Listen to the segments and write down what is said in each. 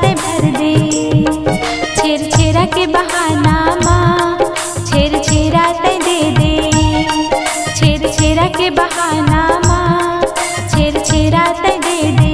ते भर दे। छेर छेरा के बहाना माँ छेर छेरा ते दे दे। छेर छेरा के बहाना माँ छेर छेरा ते दे दे।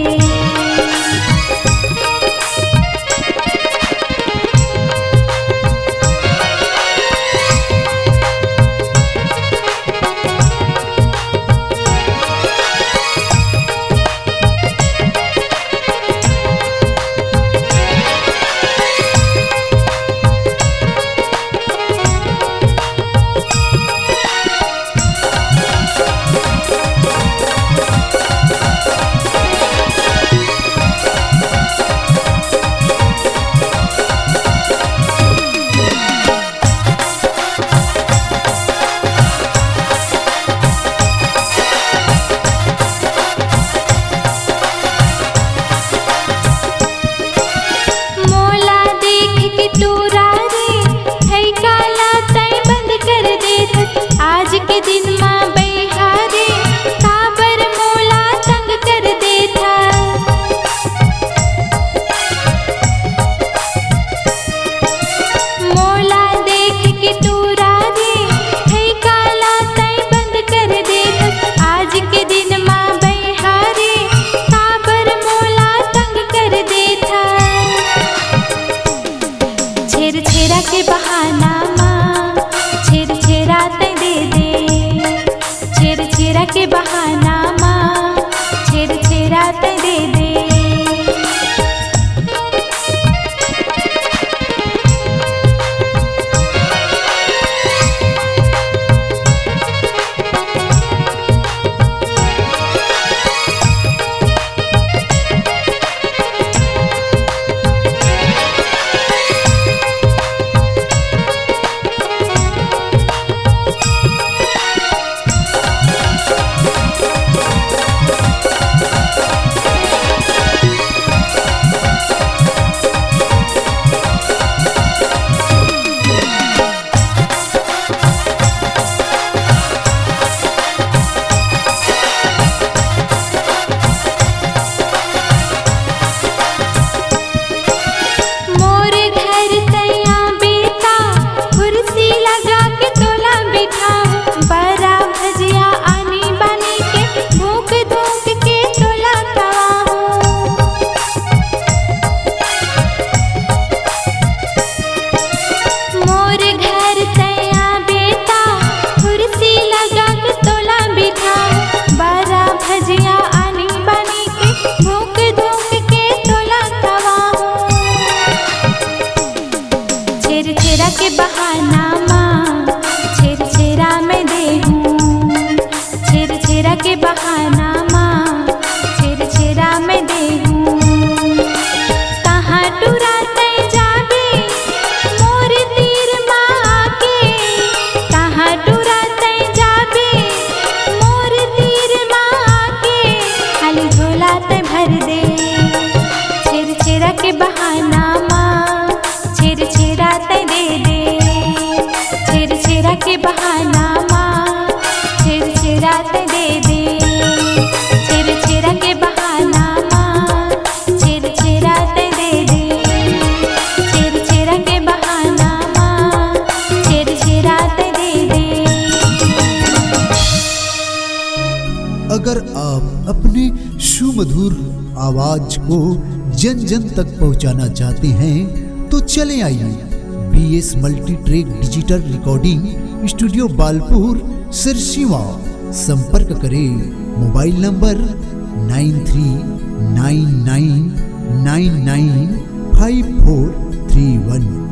छेर छेरा के बहाना माँ छेर छेरा ते दे दे। छेर छेरा के बहाना माँ छेर छेरा ते दे दे। छेर छेरा के बहाना माँ छेर छेरा मैं दे हूँ। छेर छेरा के बहाना माँ छेर छेरा मैं दे हूँ। कहाँ टुराते जाबे मोर तीर माँ के। कहाँ टुराते जाबे मोर तीर माँ के। खाली झोला ते भर दे। छेर छेरा के बहाना माँ छेर छेरा ते दे दे। छेर छेरा के बहाना माँ छेर छेरा ते दे दे। छेर छेरा के बहाना माँ छेर छेरा ते दे दे। छेर छेरा के बहाना माँ छेर छेरा ते दे दे। अगर आप अपने सुमधुर आवाज को जन जन तक पहुंचाना चाहते हैं तो चले आइए BS multi track digital recording studio Balpur Sirsiwa. संपर्क करें मोबाइल नंबर 9399995431।